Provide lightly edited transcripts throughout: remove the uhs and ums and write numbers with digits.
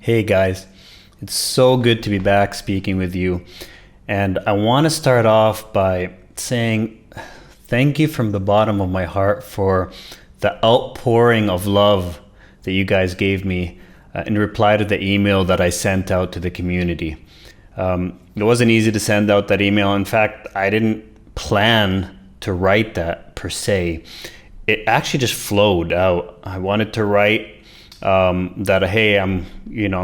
Hey guys, it's so good to be back speaking with you. And I want to start off by saying thank you from the bottom of my heart for the outpouring of love that you guys gave me in reply to the email that I sent out to the community. It wasn't easy to send out that email. In fact, I didn't plan to write that per se. It actually just flowed out. I wanted to write that, hey, I'm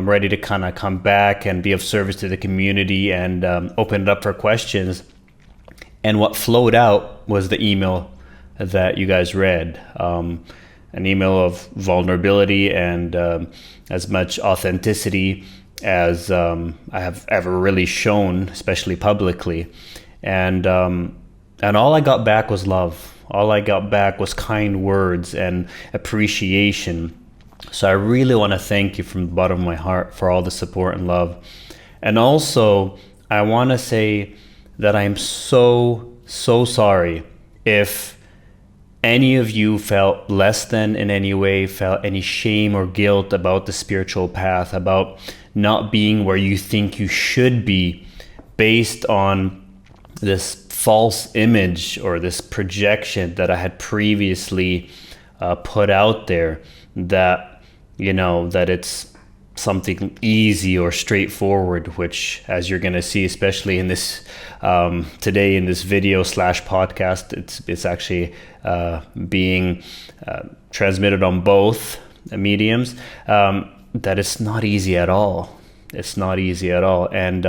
ready to kind of come back and be of service to the community and open it up for questions. And what flowed out was the email that you guys read, an email of vulnerability and as much authenticity as I have ever really shown, especially publicly. And all I got back was love. All I got back was kind words and appreciation. So I really want to thank you from the bottom of my heart for all the support and love. And also, I want to say that I'm so sorry if any of you felt less than in any way, felt any shame or guilt about the spiritual path, about not being where you think you should be based on this false image or this projection that I had previously put out there, that that it's something easy or straightforward, which, as you're going to see, especially in this today in this video / podcast, it's actually being transmitted on both mediums, that it's not easy at all. It's not easy at all. And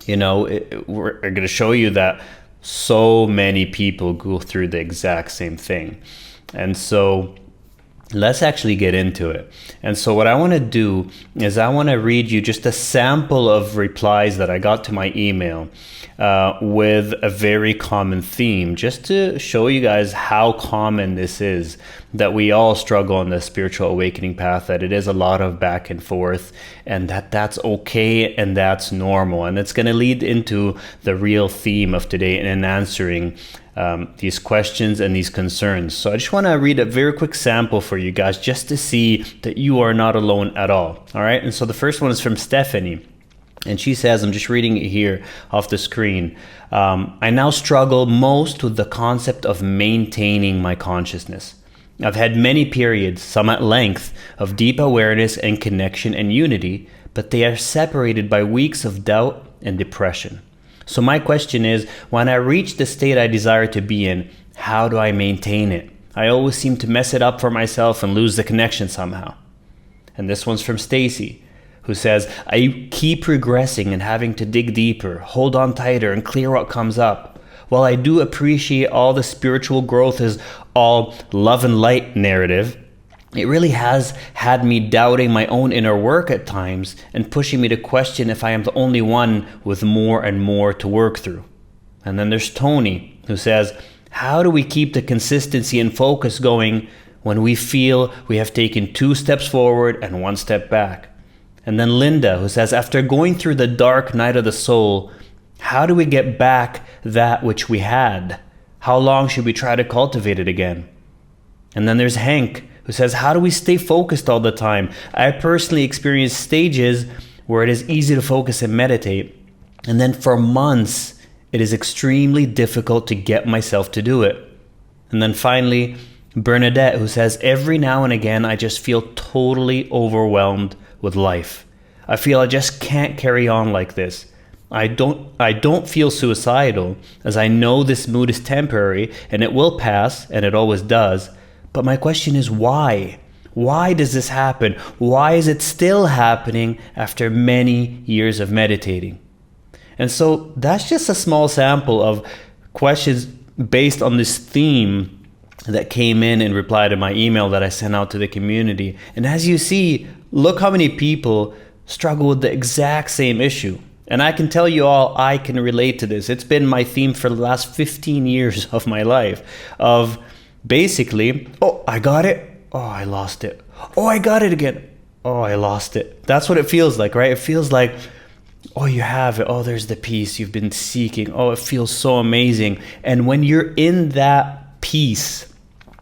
we're going to show you that so many people go through the exact same thing. And so let's actually get into it. And so what I want to do is I want to read you just a sample of replies that I got to my email with a very common theme, just to show you guys how common this is, that we all struggle on the spiritual awakening path, that it is a lot of back and forth, and that's okay and that's normal. And it's going to lead into the real theme of today in answering these questions and these concerns. So I just want to read a very quick sample for you guys just to see that you are not alone at all. All right. And so the first one is from Stephanie. And she says, I'm just reading it here off the screen. I now struggle most with the concept of maintaining my consciousness. I've had many periods, some at length, of deep awareness and connection and unity, but they are separated by weeks of doubt and depression. So my question is, when I reach the state I desire to be in, how do I maintain it? I always seem to mess it up for myself and lose the connection somehow. And this one's from Stacy, who says, I keep regressing and having to dig deeper, hold on tighter, and clear what comes up. While I do appreciate all the spiritual growth is all love and light narrative, it really has had me doubting my own inner work at times and pushing me to question if I am the only one with more and more to work through. And then there's Tony, who says, how do we keep the consistency and focus going when we feel we have taken 2 steps forward and 1 step back? And then Linda, who says, after going through the dark night of the soul, how do we get back that which we had? How long should we try to cultivate it again? And then there's Hank, who says, how do we stay focused all the time? I personally experienced stages where it is easy to focus and meditate, and then for months, it is extremely difficult to get myself to do it. And then finally, Bernadette, who says, every now and again, I just feel totally overwhelmed with life. I feel I just can't carry on like this. I don't feel suicidal, as I know this mood is temporary and it will pass, and it always does. But my question is why? Why does this happen? Why is it still happening after many years of meditating? And so that's just a small sample of questions based on this theme that came in reply to my email that I sent out to the community. And as you see, look how many people struggle with the exact same issue. And I can tell you all, I can relate to this. It's been my theme for the last 15 years of my life, of basically, oh, I got it. Oh, I lost it. Oh, I got it again. Oh, I lost it. That's what it feels like, right? It feels like, oh, you have it. Oh, there's the peace you've been seeking. Oh, it feels so amazing. And when you're in that peace,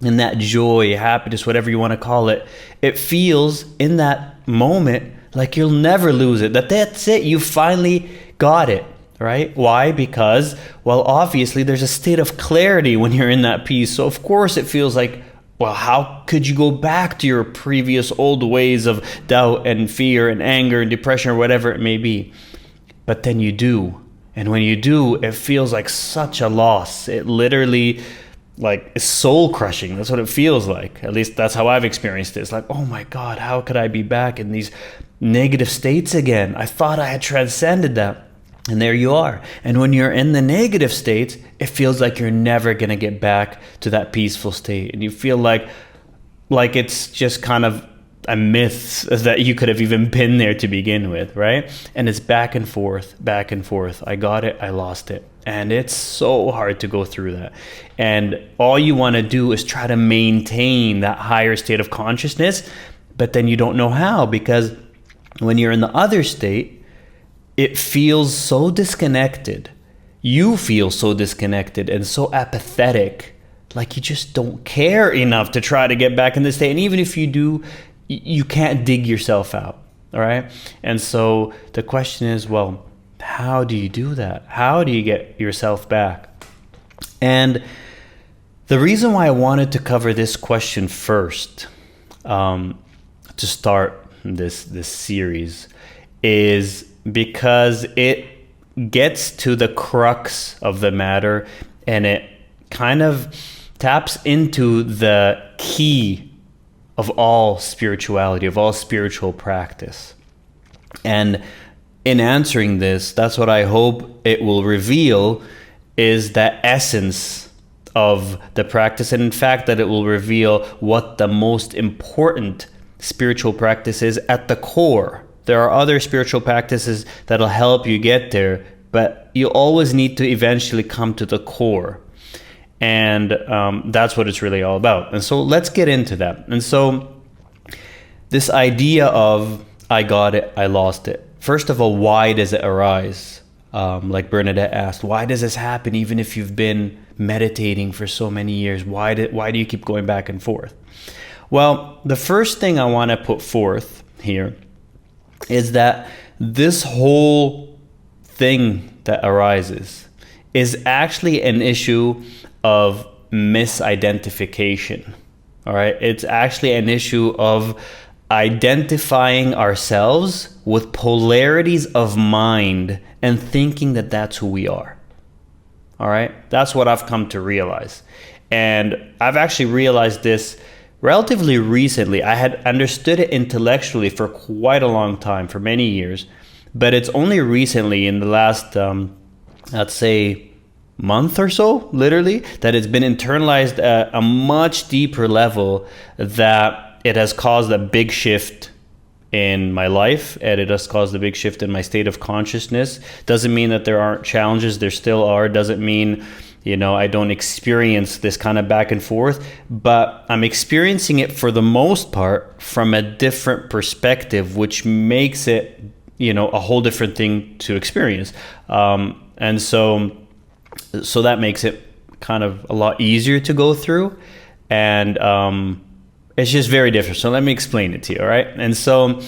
in that joy, happiness, whatever you want to call it, it feels in that moment Like you'll never lose it. That's it. You finally got it, right? Why? Because, well, obviously there's a state of clarity when you're in that peace. So of course it feels like, well, how could you go back to your previous old ways of doubt and fear and anger and depression or whatever it may be? But then you do. And when you do, it feels like such a loss. It literally like is soul crushing. That's what it feels like. At least that's how I've experienced it. It's like, oh my God, how could I be back in these negative states again? I thought I had transcended that. And there you are. And when you're in the negative states, it feels like you're never going to get back to that peaceful state. And you feel like it's just kind of a myth that you could have even been there to begin with, right? And it's back and forth, back and forth. I got it, I lost it. And it's so hard to go through that. And all you want to do is try to maintain that higher state of consciousness, but then you don't know how, because when you're in the other state, it feels so disconnected. You feel so disconnected and so apathetic, like you just don't care enough to try to get back in this state. And even if you do, you can't dig yourself out, all right? And so the question is, well, how do you do that? How do you get yourself back? And the reason why I wanted to cover this question first, to start this series, is because it gets to the crux of the matter, and it kind of taps into the key of all spirituality, of all spiritual practice. And in answering this, that's what I hope it will reveal, is that essence of the practice. And in fact, that it will reveal what the most important spiritual practice is at the core. There are other spiritual practices that'll help you get there, but you always need to eventually come to the core. And that's what it's really all about. And so let's get into that. And so this idea of I got it, I lost it. First of all, why does it arise? Like Bernadette asked, why does this happen even if you've been meditating for so many years? Why do you keep going back and forth? Well, the first thing I want to put forth here is that this whole thing that arises is actually an issue of misidentification. All right, it's actually an issue of identifying ourselves with polarities of mind and thinking that that's who we are. All right, that's what I've come to realize. And I've actually realized this relatively recently. I had understood it intellectually for quite a long time, for many years, but it's only recently in the last, let's say, month or so, literally, that it's been internalized at a much deeper level, that it has caused a big shift in my life, and it has caused a big shift in my state of consciousness. Doesn't mean that there aren't challenges, there still are. Doesn't mean, I don't experience this kind of back and forth, but I'm experiencing it for the most part from a different perspective, which makes it, a whole different thing to experience. And so that makes it kind of a lot easier to go through. And it's just very different. So let me explain it to you, all right? And so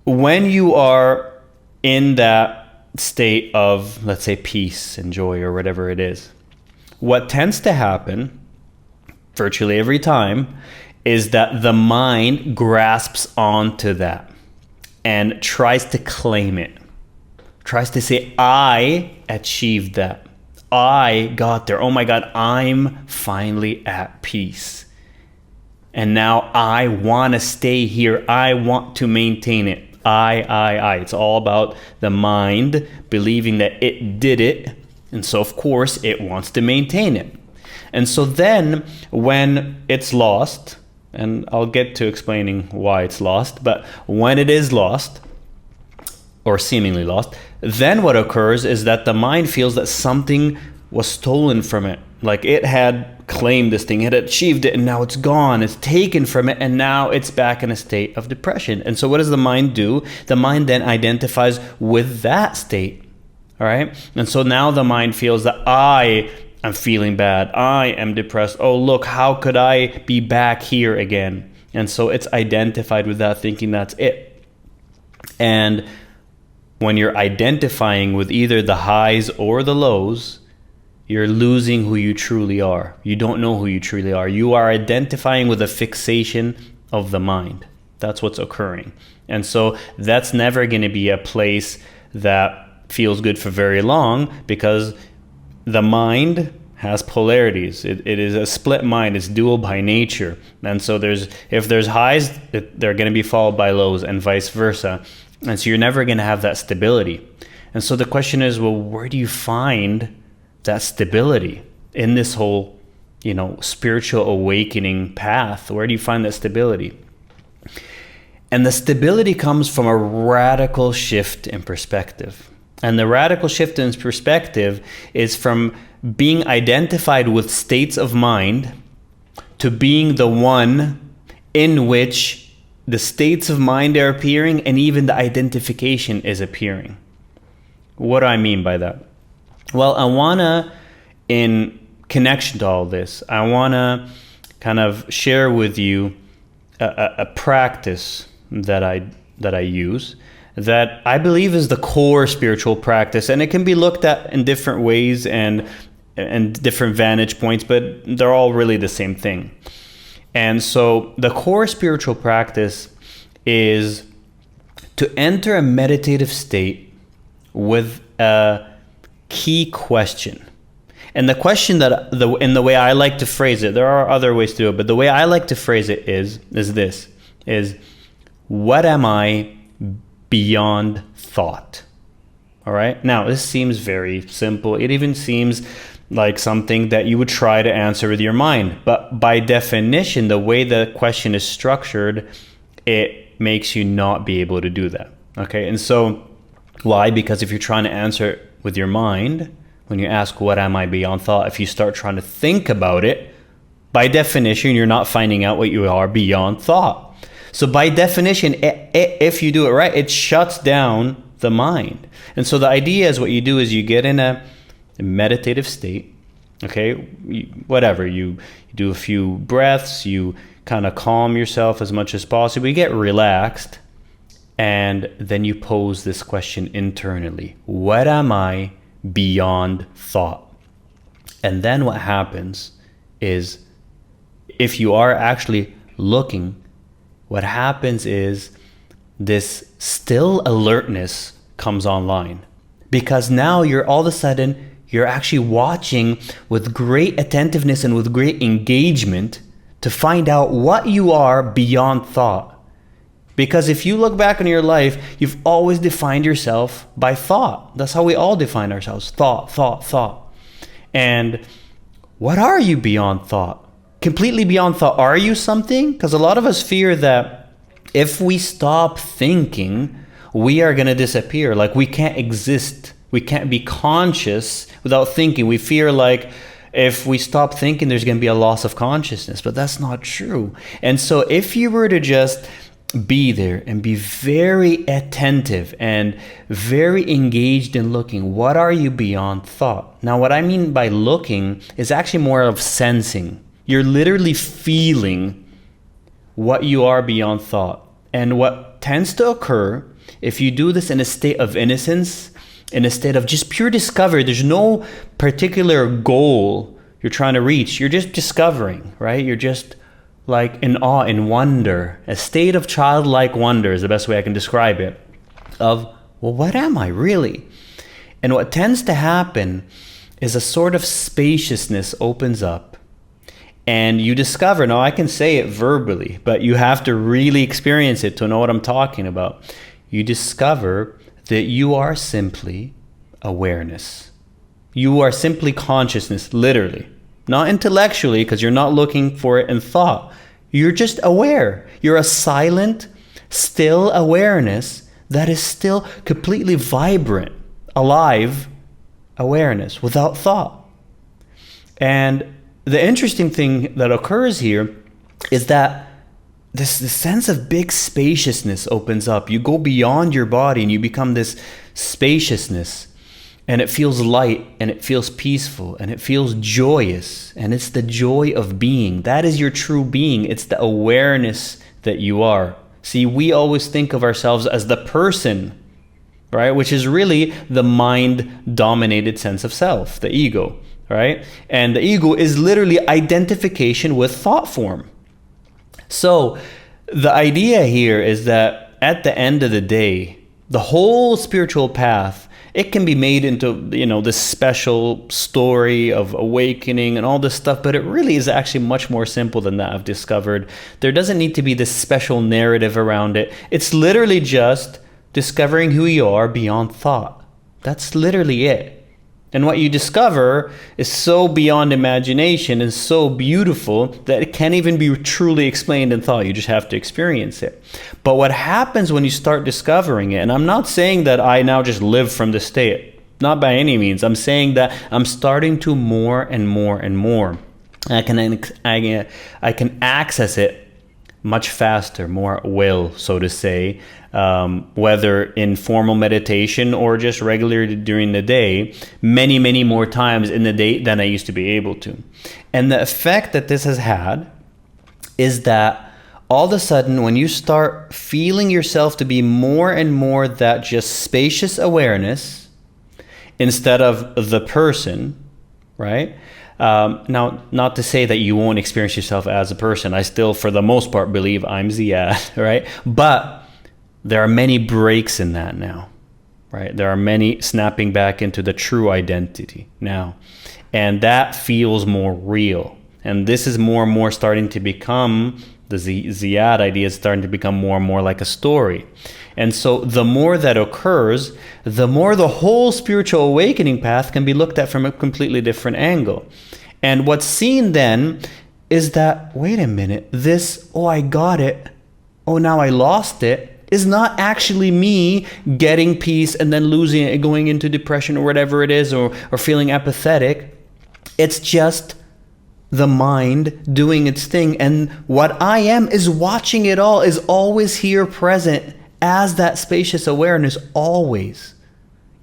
when you are in that state of, let's say, peace and joy or whatever it is, what tends to happen virtually every time is that the mind grasps onto that and tries to claim it, tries to say, I achieved that. I got there. Oh my God, I'm finally at peace. And now I want to stay here. I want to maintain it. I. It's all about the mind believing that it did it. And so, of course, it wants to maintain it. And so then when it's lost, and I'll get to explaining why it's lost, but when it is lost, or seemingly lost, then what occurs is that the mind feels that something was stolen from it. Like it had claimed this thing, it had achieved it, and now it's gone, it's taken from it, and now it's back in a state of depression. And so what does the mind do? The mind then identifies with that state, all right? And so now the mind feels that I am feeling bad, I am depressed, oh look, how could I be back here again? And so it's identified with that, thinking that's it. And when you're identifying with either the highs or the lows, you're losing who you truly are. You don't know who you truly are. You are identifying with a fixation of the mind. That's what's occurring. And so that's never going to be a place that feels good for very long, because the mind has polarities. It is a split mind. It's dual by nature. And so if there's highs, they're going to be followed by lows, and vice versa. And so you're never going to have that stability. And so the question is, well, where do you find that stability in this whole, spiritual awakening path? Where do you find that stability? And the stability comes from a radical shift in perspective. And the radical shift in perspective is from being identified with states of mind to being the one in which the states of mind are appearing, and even the identification is appearing. What do I mean by that? Well, I want to, in connection to all this, I want to kind of share with you a practice that I use, that I believe is the core spiritual practice, and it can be looked at in different ways and different vantage points, but they're all really the same thing. And so the core spiritual practice is to enter a meditative state with a key question. And the question that in the way I like to phrase it, there are other ways to do it, but the way I like to phrase it is what am I beyond thought? All right. Now, this seems very simple. It even seems like something that you would try to answer with your mind. But by definition, the way the question is structured, it makes you not be able to do that. Okay. And so why? Because if you're trying to answer it with your mind, when you ask, what am I beyond thought? If you start trying to think about it, by definition, you're not finding out what you are beyond thought. So by definition, if you do it right, it shuts down the mind. And so the idea is, what you do is you get in a meditative state, okay? You do a few breaths, you kind of calm yourself as much as possible, you get relaxed, and then you pose this question internally. What am I beyond thought? And then what happens is, if you are actually looking, what happens is this still alertness comes online, because now you're all of a sudden, you're actually watching with great attentiveness and with great engagement to find out what you are beyond thought. Because if you look back on your life, you've always defined yourself by thought. That's how we all define ourselves. Thought. And what are you beyond thought? Completely beyond thought. Are you something? Because a lot of us fear that if we stop thinking, we are going to disappear. Like, we can't exist. We can't be conscious without thinking. We fear like if we stop thinking, there's going to be a loss of consciousness. But that's not true. And so if you were to just be there and be very attentive and very engaged in looking, what are you beyond thought? Now, what I mean by looking is actually more of sensing. You're literally feeling what you are beyond thought. And what tends to occur, if you do this in a state of innocence, in a state of just pure discovery, there's no particular goal you're trying to reach. You're just discovering, right? You're just like in awe, in wonder. A state of childlike wonder is the best way I can describe it. Of, well, what am I really? And what tends to happen is a sort of spaciousness opens up. And you discover, now I can say it verbally, but you have to really experience it to know what I'm talking about. You discover that you are simply awareness. You are simply consciousness, literally. Not intellectually, because you're not looking for it in thought. You're just aware. You're a silent, still awareness that is still completely vibrant, alive awareness without thought. And the interesting thing that occurs here is that this sense of big spaciousness opens up. You go beyond your body and you become this spaciousness, and it feels light and it feels peaceful and it feels joyous, and it's the joy of being. That is your true being. It's the awareness that you are. See, we always think of ourselves as the person, right? Which is really the mind-dominated sense of self, the ego, right? And the ego is literally identification with thought form. So the idea here is that at the end of the day, the whole spiritual path, it can be made into, this special story of awakening and all this stuff, but it really is actually much more simple than that, I've discovered. There doesn't need to be this special narrative around it. It's literally just discovering who you are beyond thought. That's literally it. And what you discover is so beyond imagination and so beautiful that it can't even be truly explained in thought. You just have to experience it. But what happens when you start discovering it, and I'm not saying that I now just live from this state, not by any means. I'm saying that I'm starting to more and more and more. I can access it much faster, more at will, so to say, whether in formal meditation or just regularly during the day, many, many more times in the day than I used to be able to. And the effect that this has had is that all of a sudden, when you start feeling yourself to be more and more that just spacious awareness instead of the person, right? Now, not to say that you won't experience yourself as a person. I still, for the most part, believe I'm Ziad, right? But there are many breaks in that now, right? There are many snapping back into the true identity now. And that feels more real. And this is more and more starting to become, the Ziad idea is starting to become more and more like a story. And so the more that occurs, the more the whole spiritual awakening path can be looked at from a completely different angle. And what's seen then is that, wait a minute, this, oh, I got it, oh, now I lost it, is not actually me getting peace and then losing it, going into depression or whatever it is, or feeling apathetic. It's just the mind doing its thing. And what I am is watching it all, is always here present as that spacious awareness, always.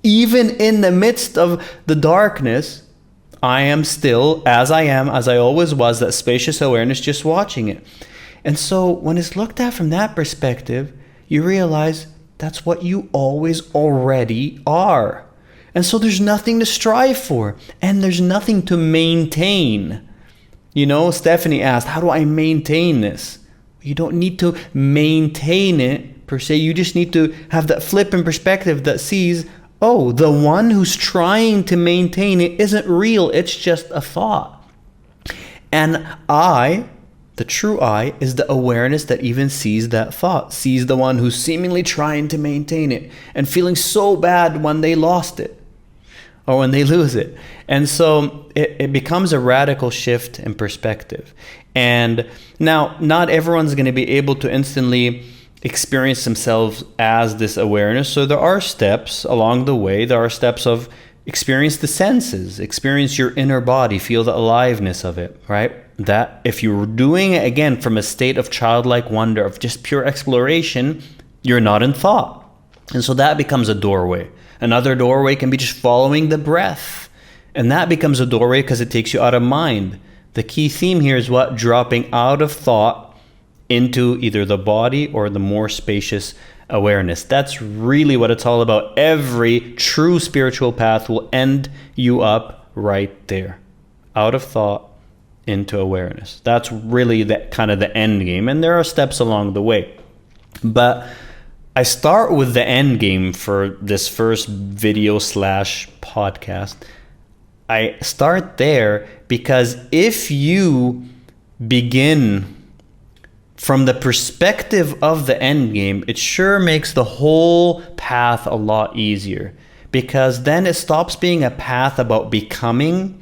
Even in the midst of the darkness, I am still, as I always was, that spacious awareness, just watching it. And so when it's looked at from that perspective, you realize that's what you always already are. And so there's nothing to strive for, and there's nothing to maintain. Stephanie asked, how do I maintain this? You don't need to maintain it per se. You just need to have that flip in perspective that sees, oh, the one who's trying to maintain it isn't real. It's just a thought. And I, the true I, is the awareness that even sees that thought, sees the one who's seemingly trying to maintain it and feeling so bad when they lost it or when they lose it. And so it becomes a radical shift in perspective. And now, not everyone's going to be able to instantly experience themselves as this awareness. So there are steps along the way. There are steps of experience the senses, experience your inner body, feel the aliveness of it, right? That if you're doing it again from a state of childlike wonder, of just pure exploration, you're not in thought. And so that becomes a doorway. Another doorway can be just following the breath. And that becomes a doorway because it takes you out of mind. The key theme here is what? Dropping out of thought into either the body or the more spacious awareness. That's really what it's all about. Every true spiritual path will end you up right there. Out of thought into awareness. That's really the kind of the end game. And there are steps along the way. But I start with the end game for this first video / podcast. I start there because if you begin from the perspective of the end game, it sure makes the whole path a lot easier, because then it stops being a path about becoming,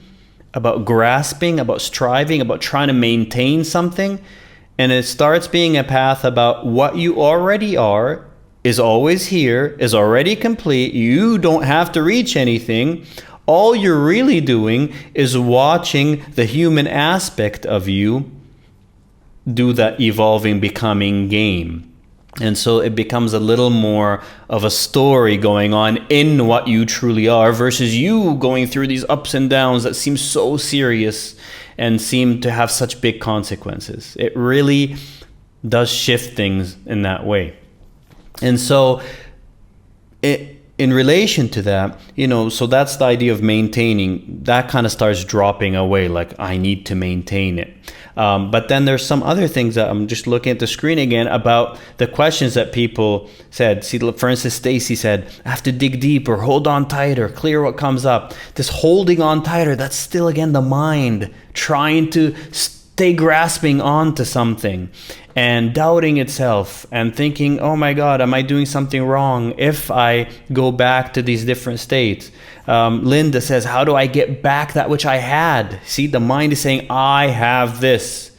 about grasping, about striving, about trying to maintain something, and it starts being a path about what you already are, is always here, is already complete. You don't have to reach anything. All you're really doing is watching the human aspect of you do that evolving, becoming game. And so it becomes a little more of a story going on in what you truly are versus you going through these ups and downs that seem so serious and seem to have such big consequences. It really does shift things in that way. And so in relation to that, so that's the idea of maintaining. That kind of starts dropping away, like I need to maintain it. But then there's some other things that I'm just looking at the screen again about the questions that people said. See, for instance, Stacy said, I have to dig deeper, hold on tighter, clear what comes up. This holding on tighter, that's still, again, the mind trying to stay grasping onto something and doubting itself and thinking, oh my God, am I doing something wrong if I go back to these different states? Linda says, how do I get back that which I had? See, the mind is saying, I have this,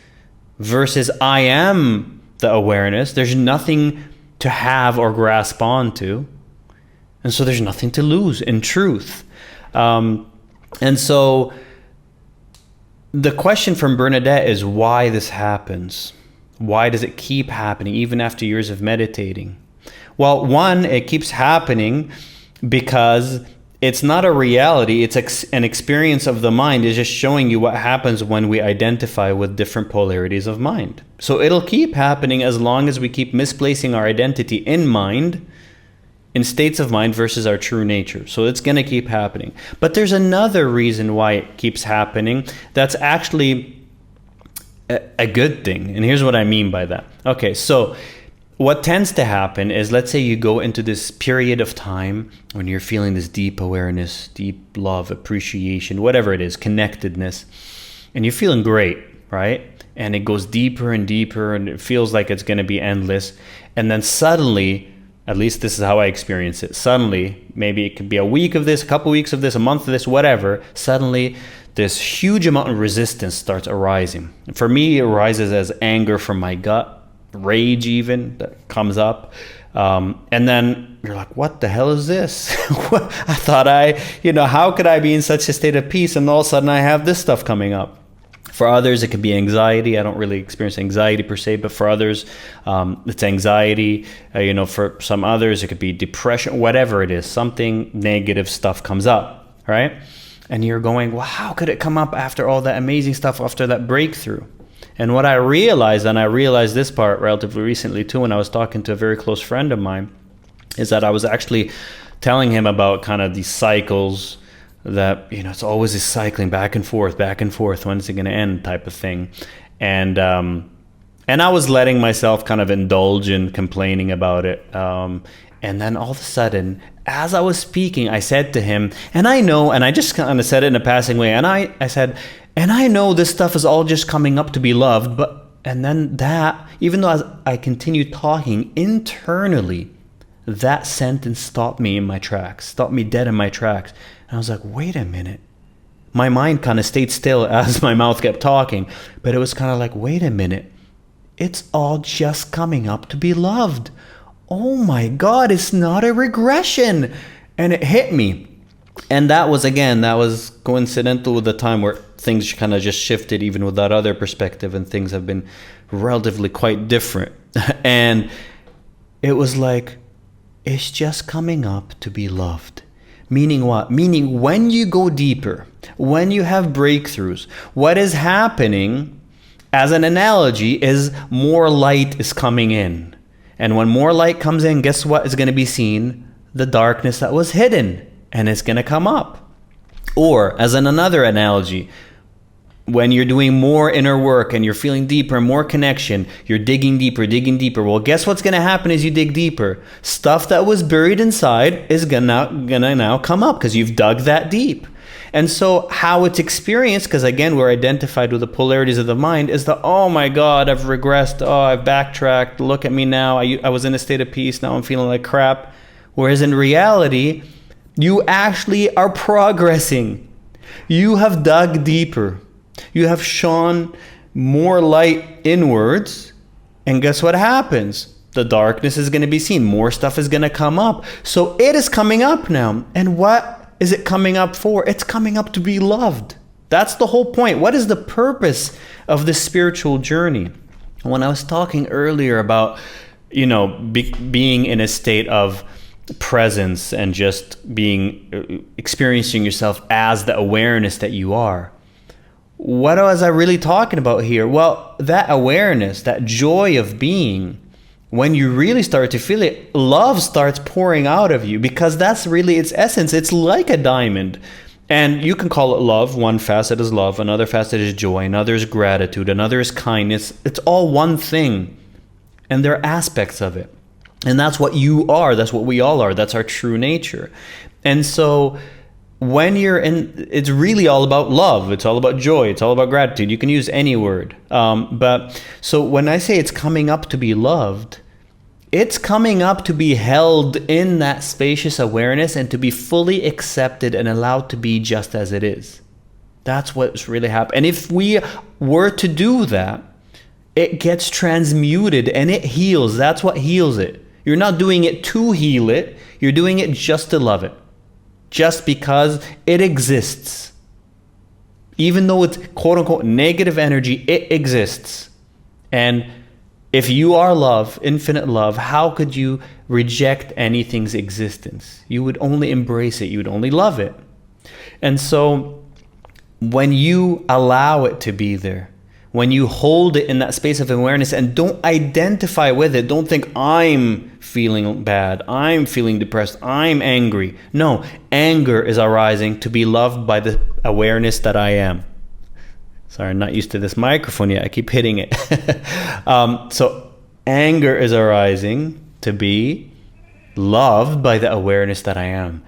versus I am the awareness. There's nothing to have or grasp onto. And so there's nothing to lose in truth. And so the question from Bernadette is why this happens. Why does it keep happening even after years of meditating? Well, one, it keeps happening because it's not a reality. It's an experience of the mind. It's just showing you what happens when we identify with different polarities of mind. So it'll keep happening as long as we keep misplacing our identity in mind, in states of mind versus our true nature. So it's going to keep happening. But there's another reason why it keeps happening that's actually a good thing. And here's what I mean by that. Okay, so what tends to happen is, let's say you go into this period of time when you're feeling this deep awareness, deep love, appreciation, whatever it is, connectedness, and you're feeling great, right? And it goes deeper and deeper and it feels like it's going to be endless. And then suddenly, at least this is how I experience it, suddenly, maybe it could be a week of this, a couple weeks of this, a month of this, whatever, suddenly this huge amount of resistance starts arising. For me, it arises as anger from my gut, rage even, that comes up. And then you're like, what the hell is this? I thought how could I be in such a state of peace and all of a sudden I have this stuff coming up? For others, it could be anxiety. I don't really experience anxiety per se, but for others, it's anxiety. For some others, it could be depression, whatever it is, something negative stuff comes up, right? And you're going, well, how could it come up after all that amazing stuff, after that breakthrough? And what I realized, and I realized this part relatively recently too, when I was talking to a very close friend of mine, is that I was actually telling him about kind of these cycles that, it's always this cycling back and forth, when's it going to end type of thing. And I was letting myself kind of indulge in complaining about it. And then all of a sudden, as I was speaking, I said to him, and I know, and I just kind of said it in a passing way, and I said, and I know this stuff is all just coming up to be loved, and then that, even though as I continued talking internally, that sentence stopped me in my tracks, stopped me dead in my tracks. And I was like, wait a minute. My mind kind of stayed still as my mouth kept talking, but it was kind of like, wait a minute. It's all just coming up to be loved. Oh my God, it's not a regression. And it hit me. And that was coincidental with the time where things kind of just shifted, even with that other perspective, and things have been relatively quite different. And it was like, it's just coming up to be loved. Meaning what? Meaning when you go deeper, when you have breakthroughs, what is happening, as an analogy, is more light is coming in. And when more light comes in, guess what is going to be seen? The darkness that was hidden, and it's going to come up. Or, as another analogy, when you're doing more inner work and you're feeling deeper and more connection, you're digging deeper. Well, guess what's going to happen as you dig deeper? Stuff that was buried inside is gonna now come up because you've dug that deep. And so how it's experienced, because again, we're identified with the polarities of the mind, is that, oh my God, I've regressed. Oh, I've backtracked. Look at me now. I was in a state of peace. Now I'm feeling like crap. Whereas in reality, you actually are progressing. You have dug deeper. You have shone more light inwards. And guess what happens? The darkness is going to be seen. More stuff is going to come up. So it is coming up now. And what is it coming up for? It's coming up to be loved. That's the whole point. What is the purpose of this spiritual journey? When I was talking earlier about, being in a state of presence and just experiencing yourself as the awareness that you are. what was I really talking about here? Well, that awareness, that joy of being, when you really start to feel it, love starts pouring out of you, because that's really its essence. It's like a diamond. And you can call it love. One facet is love, another facet is joy, another is gratitude, another is kindness. It's all one thing. And there are aspects of it. And that's what you are. That's what we all are. That's our true nature. And so when you're in, it's really all about love. It's all about joy. It's all about gratitude. You can use any word. But so when I say it's coming up to be loved, it's coming up to be held in that spacious awareness and to be fully accepted and allowed to be just as it is. That's what's really happening. And if we were to do that, it gets transmuted and it heals. That's what heals it. You're not doing it to heal it. You're doing it just to love it. Just because it exists. Even though it's quote unquote negative energy, it exists. And if you are love, infinite love, how could you reject anything's existence? You would only embrace it. You would only love it. And so when you allow it to be there, when you hold it in that space of awareness and don't identify with it, don't think I'm feeling bad, I'm feeling depressed, I'm angry. No, anger is arising to be loved by the awareness that I am. Sorry, I'm not used to this microphone yet. I keep hitting it. So anger is arising to be loved by the awareness that I am.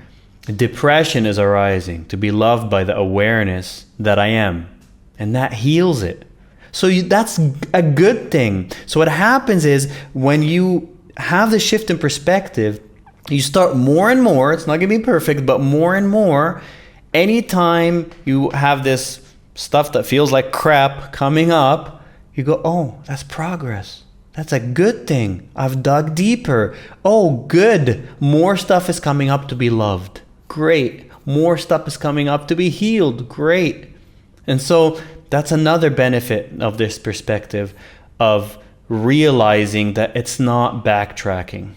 Depression is arising to be loved by the awareness that I am. And that heals it. So that's a good thing. So what happens is when you have the shift in perspective, you start more and more, it's not going to be perfect, but more and more, anytime you have this stuff that feels like crap coming up, you go, oh, that's progress. That's a good thing. I've dug deeper. Oh, good. More stuff is coming up to be loved. Great. More stuff is coming up to be healed. Great. And so that's another benefit of this perspective of realizing that it's not backtracking.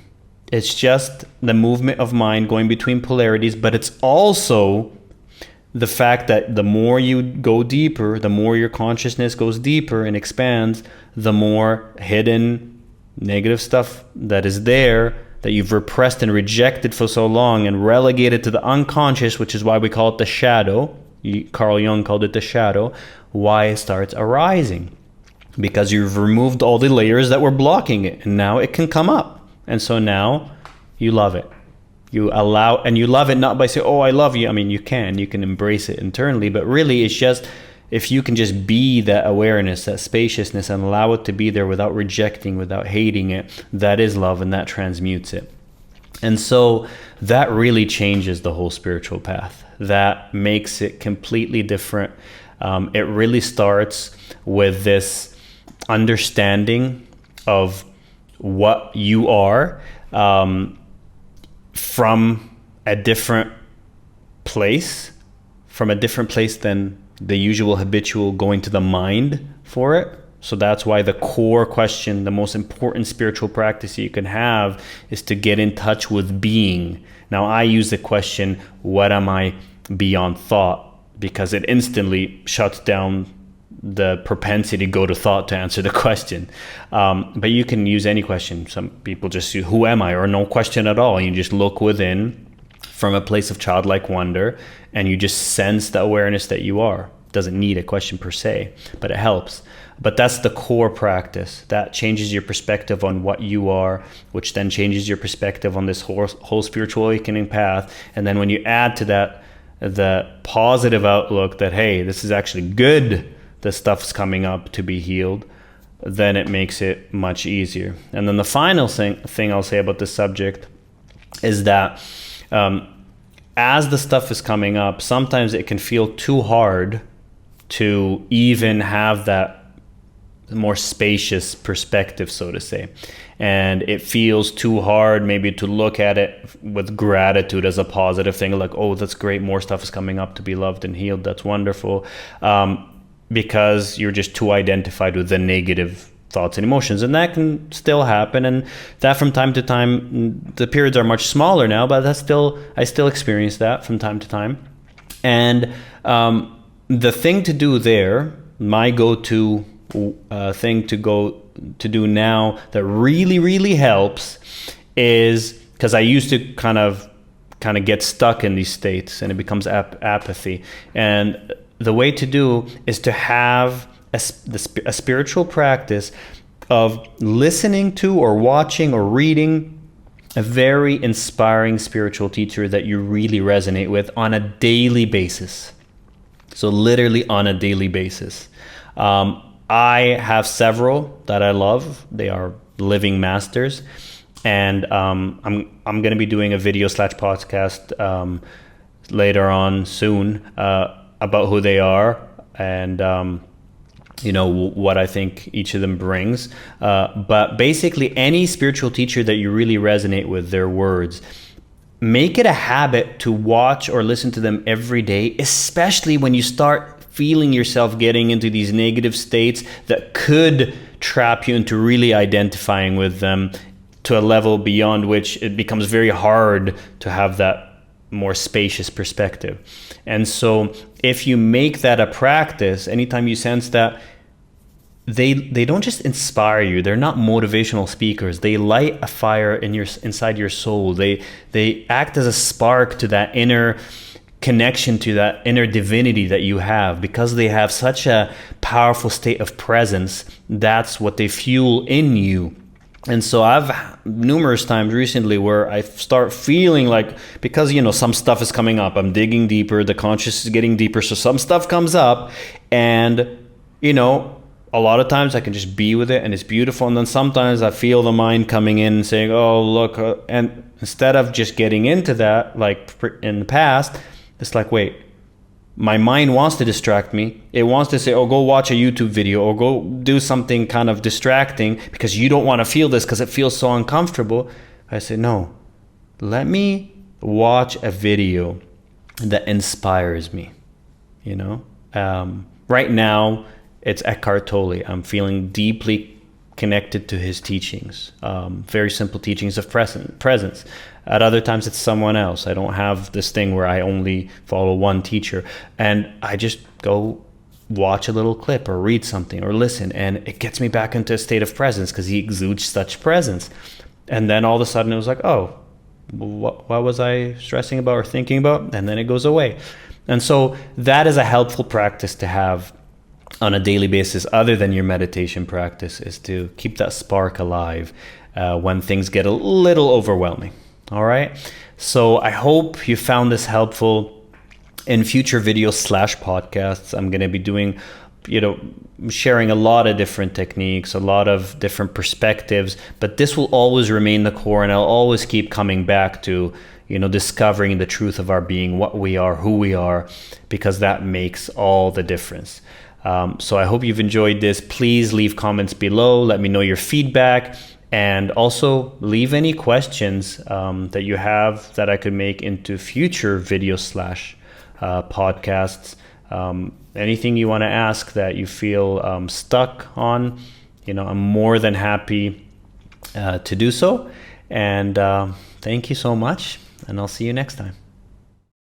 It's just the movement of mind going between polarities, but it's also the fact that the more you go deeper, the more your consciousness goes deeper and expands, the more hidden negative stuff that is there that you've repressed and rejected for so long and relegated to the unconscious, which is why we call it the shadow. Carl Jung called it the shadow. Why it starts arising, because you've removed all the layers that were blocking it, and now it can come up. And so now you love it. You allow, and you love it not by saying, oh, I love you. I mean, you can embrace it internally, but really it's just, if you can just be that awareness, that spaciousness, and allow it to be there without rejecting, without hating it, that is love, and that transmutes it. And so that really changes the whole spiritual path. That makes it completely different. It really starts with this understanding of what you are from a different place than the usual habitual going to the mind for it. So that's why the core question, the most important spiritual practice you can have, is to get in touch with being. Now, I use the question, what am I beyond thought? Because it instantly shuts down the propensity to go to thought to answer the question. But you can use any question. Some people just use, who am I? Or no question at all. You just look within from a place of childlike wonder, and you just sense the awareness that you are. It doesn't need a question per se, but it helps. But that's the core practice. That changes your perspective on what you are, which then changes your perspective on this whole spiritual awakening path. And then when you add to that the positive outlook that, hey, this is actually good, the stuff's coming up to be healed, then it makes it much easier. And then the final thing I'll say about this subject is that as the stuff is coming up, sometimes it can feel too hard to even have that more spacious perspective, so to say. And it feels too hard maybe to look at it with gratitude as a positive thing, like, oh, that's great, more stuff is coming up to be loved and healed, that's wonderful, because you're just too identified with the negative thoughts and emotions. And that can still happen, and that from time to time, the periods are much smaller now, but I still experience that from time to time. And the thing to do there, my go-to thing to do now that really, really helps is, because I used to kind of get stuck in these states and it becomes apathy. And the way to do is to have a spiritual practice of listening to or watching or reading a very inspiring spiritual teacher that you really resonate with on a daily basis. So literally on a daily basis. I have several that I love. They are living masters. And I'm going to be doing a video / podcast later on soon about who they are and what I think each of them brings. But basically, any spiritual teacher that you really resonate with their words, make it a habit to watch or listen to them every day, especially when you start feeling yourself getting into these negative states that could trap you into really identifying with them to a level beyond which it becomes very hard to have that more spacious perspective. And so if you make that a practice, anytime you sense that they don't just inspire you, they're not motivational speakers, they light a fire inside your soul, they act as a spark to that inner connection, to that inner divinity that you have, because they have such a powerful state of presence. That's what they fuel in you. And so I've numerous times recently where I start feeling like, because some stuff is coming up, I'm digging deeper, the conscious is getting deeper, so some stuff comes up, and a lot of times I can just be with it and it's beautiful, and then sometimes I feel the mind coming in and saying, oh look, and instead of just getting into that like in the past, it's like, wait, my mind wants to distract me. It wants to say, oh, go watch a YouTube video or go do something kind of distracting because you don't want to feel this because it feels so uncomfortable. I say, no, let me watch a video that inspires me. Right now, it's Eckhart Tolle. I'm feeling deeply connected to his teachings, very simple teachings of presence. At other times, it's someone else. I don't have this thing where I only follow one teacher. And I just go watch a little clip or read something or listen, and it gets me back into a state of presence because he exudes such presence. And then all of a sudden, it was like, oh, what was I stressing about or thinking about? And then it goes away. And so that is a helpful practice to have on a daily basis, other than your meditation practice, is to keep that spark alive when things get a little overwhelming. All right. So I hope you found this helpful. In future videos / podcasts, I'm going to be doing, sharing a lot of different techniques, a lot of different perspectives, but this will always remain the core, and I'll always keep coming back to, discovering the truth of our being, what we are, who we are, because that makes all the difference. So I hope you've enjoyed this. Please leave comments below. Let me know your feedback. And also leave any questions that you have that I could make into future videos / podcasts. Anything you want to ask that you feel stuck on, I'm more than happy to do so. And thank you so much. And I'll see you next time.